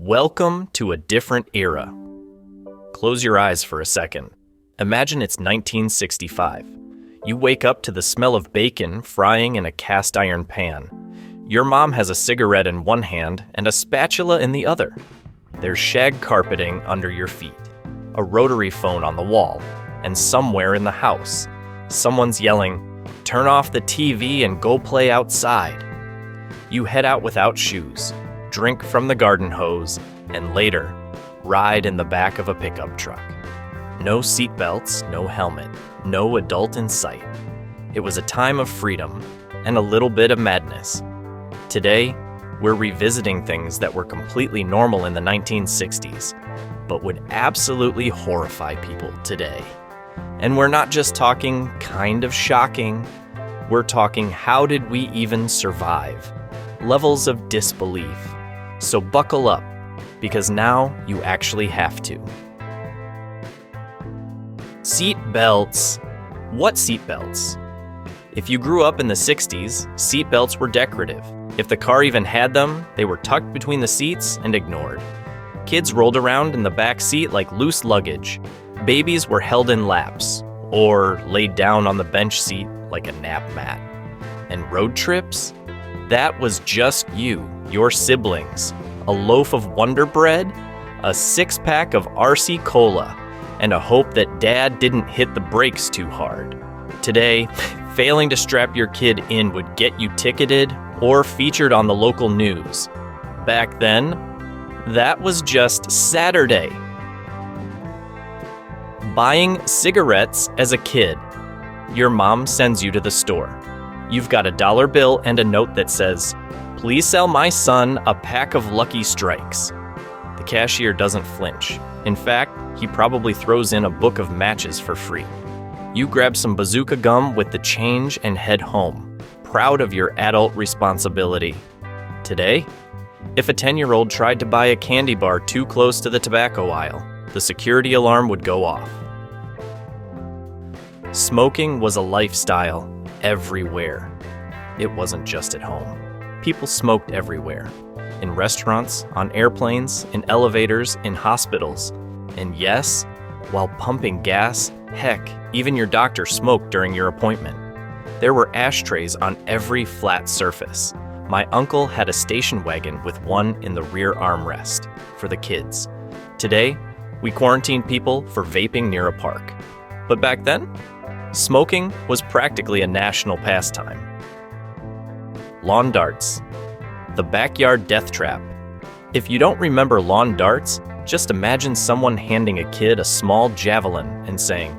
Welcome to a different era. Close your eyes for a second. Imagine it's 1965. You wake up to the smell of bacon frying in a cast iron pan. Your mom has a cigarette in one hand and a spatula in the other. There's shag carpeting under your feet, a rotary phone on the wall, and somewhere in the house, someone's yelling, "Turn off the TV and go play outside." You head out without shoes, drink from the garden hose, and later, ride in the back of a pickup truck. No seatbelts, no helmet, no adult in sight. It was a time of freedom and a little bit of madness. Today, we're revisiting things that were completely normal in the 1960s, but would absolutely horrify people today. And we're not just talking kind of shocking, we're talking how did we even survive? Levels of disbelief. So buckle up, because now you actually have to. Seat belts. What seat belts? If you grew up in the 60s, seat belts were decorative. If the car even had them, they were tucked between the seats and ignored. Kids rolled around in the back seat like loose luggage. Babies were held in laps, or laid down on the bench seat like a nap mat. And road trips? That was just you, your siblings, a loaf of Wonder Bread, a six-pack of RC Cola, and a hope that Dad didn't hit the brakes too hard. Today, failing to strap your kid in would get you ticketed or featured on the local news. Back then, that was just Saturday. Buying cigarettes as a kid. Your mom sends you to the store. You've got a dollar bill and a note that says, "Please sell my son a pack of Lucky Strikes." The cashier doesn't flinch. In fact, he probably throws in a book of matches for free. You grab some bazooka gum with the change and head home, proud of your adult responsibility. Today, if a 10-year-old tried to buy a candy bar too close to the tobacco aisle, the security alarm would go off. Smoking was a lifestyle everywhere. It wasn't just at home. People smoked everywhere. In restaurants, on airplanes, in elevators, in hospitals. And yes, while pumping gas, heck, even your doctor smoked during your appointment. There were ashtrays on every flat surface. My uncle had a station wagon with one in the rear armrest for the kids. Today, we quarantine people for vaping near a park. But back then, smoking was practically a national pastime. Lawn darts. The backyard death trap. If you don't remember lawn darts, just imagine someone handing a kid a small javelin and saying,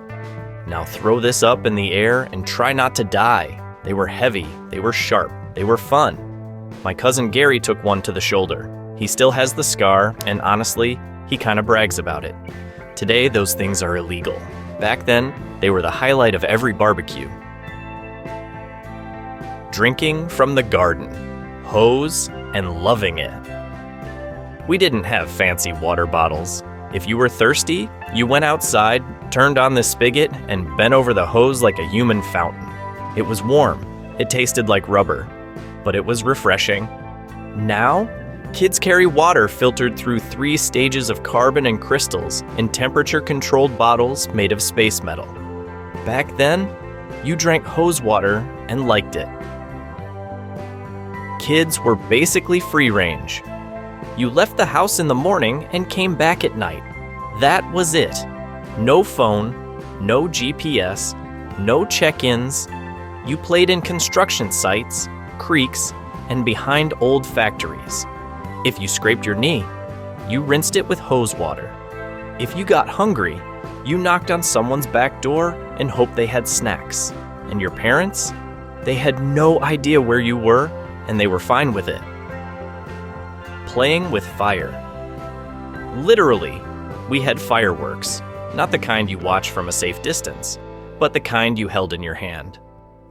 "Now throw this up in the air and try not to die." They were heavy, they were sharp, they were fun. My cousin Gary took one to the shoulder. He still has the scar, and honestly, he kind of brags about it. Today, those things are illegal. Back then, they were the highlight of every barbecue. Drinking from the garden, hose, and loving it. We didn't have fancy water bottles. If you were thirsty, you went outside, turned on the spigot, and bent over the hose like a human fountain. It was warm. It tasted like rubber, but it was refreshing. Now, kids carry water filtered through 3 stages of carbon and crystals in temperature-controlled bottles made of space metal. Back then, you drank hose water and liked it. Kids were basically free-range. You left the house in the morning and came back at night. That was it. No phone, no GPS, no check-ins. You played in construction sites, creeks, and behind old factories. If you scraped your knee, you rinsed it with hose water. If you got hungry, you knocked on someone's back door and hoped they had snacks. And your parents? They had no idea where you were, and they were fine with it. Playing with fire. Literally, we had fireworks. Not the kind you watch from a safe distance, but the kind you held in your hand.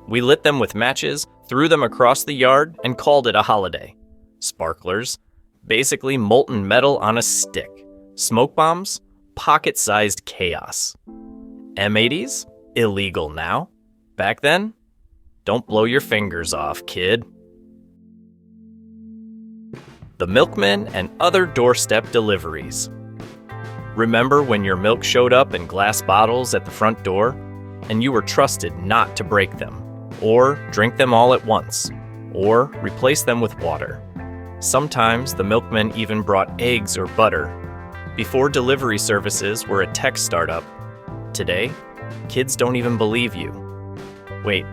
We lit them with matches, threw them across the yard, and called it a holiday. Sparklers. Basically molten metal on a stick. Smoke bombs? Pocket-sized chaos. M80s? Illegal now. Back then? Don't blow your fingers off, kid. the milkman and other doorstep deliveries. Remember when your milk showed up in glass bottles at the front door and you were trusted not to break them, or drink them all at once, or replace them with water? Sometimes the milkman even brought eggs or butter. Before delivery services were a tech startup, today, kids don't even believe you. Wait,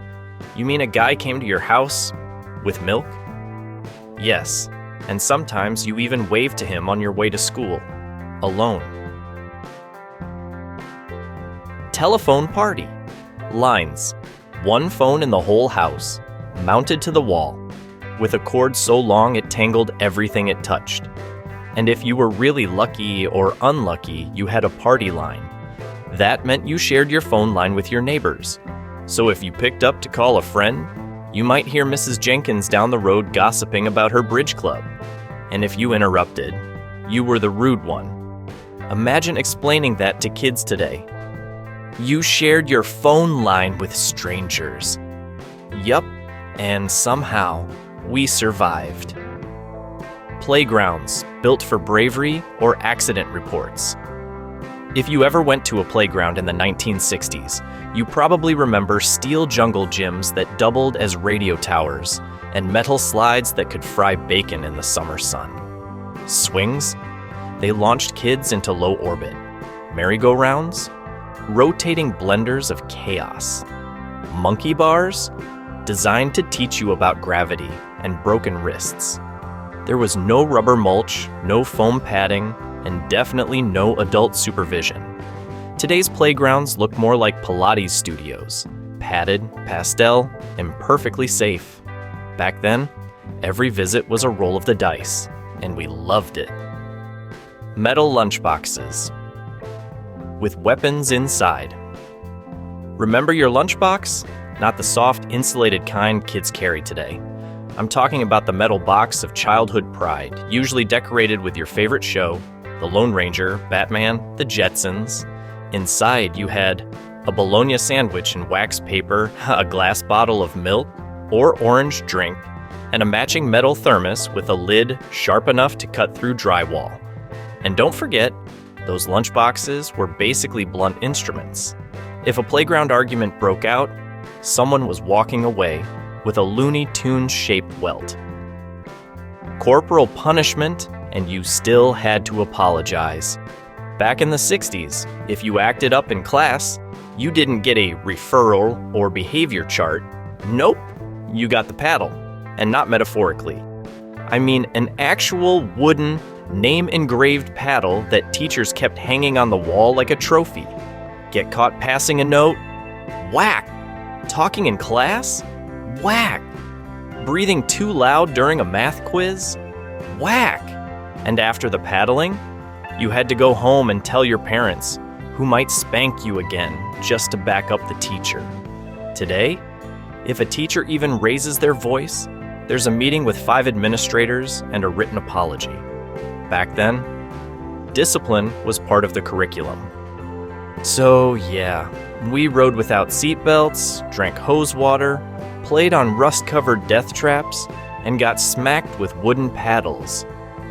you mean a guy came to your house with milk? Yes, and sometimes you even waved to him on your way to school, alone. Telephone party. Lines. One phone in the whole house, mounted to the wall, with a cord so long it tangled everything it touched. And if you were really lucky or unlucky, you had a party line. That meant you shared your phone line with your neighbors. So if you picked up to call a friend, you might hear Mrs. Jenkins down the road gossiping about her bridge club. And if you interrupted, you were the rude one. Imagine explaining that to kids today. You shared your phone line with strangers. Yup, and somehow we survived. Playgrounds built for bravery or accident reports. If you ever went to a playground in the 1960s, you probably remember steel jungle gyms that doubled as radio towers and metal slides that could fry bacon in the summer sun. Swings? They launched kids into low orbit. Merry-go-rounds? Rotating blenders of chaos. Monkey bars? Designed to teach you about gravity and broken wrists. There was no rubber mulch, no foam padding, and definitely no adult supervision. Today's playgrounds look more like Pilates studios, padded, pastel, and perfectly safe. Back then, every visit was a roll of the dice, and we loved it. Metal lunchboxes with weapons inside. Remember your lunchbox? Not the soft, insulated kind kids carry today. I'm talking about the metal box of childhood pride, usually decorated with your favorite show, The Lone Ranger, Batman, The Jetsons. Inside, you had a bologna sandwich in wax paper, a glass bottle of milk or orange drink, and a matching metal thermos with a lid sharp enough to cut through drywall. And don't forget, those lunchboxes were basically blunt instruments. If a playground argument broke out, someone was walking away with a Looney Tunes-shaped welt. Corporal punishment, and you still had to apologize. Back in the 60s, if you acted up in class, you didn't get a referral or behavior chart. Nope, you got the paddle, and not metaphorically. I mean an actual wooden, name-engraved paddle that teachers kept hanging on the wall like a trophy. Get caught passing a note? Whack! Talking in class? Whack! Breathing too loud during a math quiz? Whack! And after the paddling, you had to go home and tell your parents, who might spank you again just to back up the teacher. Today, if a teacher even raises their voice, there's a meeting with 5 administrators and a written apology. Back then, discipline was part of the curriculum. So yeah, we rode without seatbelts, drank hose water, played on rust-covered death traps, and got smacked with wooden paddles,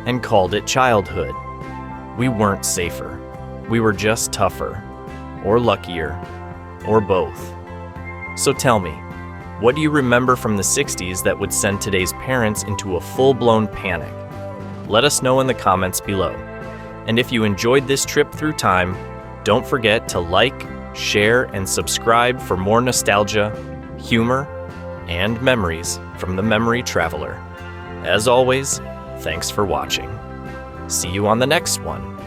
and called it childhood. We weren't safer. We were just tougher, or luckier, or both. So tell me, what do you remember from the 60s that would send today's parents into a full-blown panic? Let us know in the comments below. And if you enjoyed this trip through time, don't forget to like, share, and subscribe for more nostalgia, humor, and memories from the Memory Traveler. As always, thanks for watching. See you on the next one.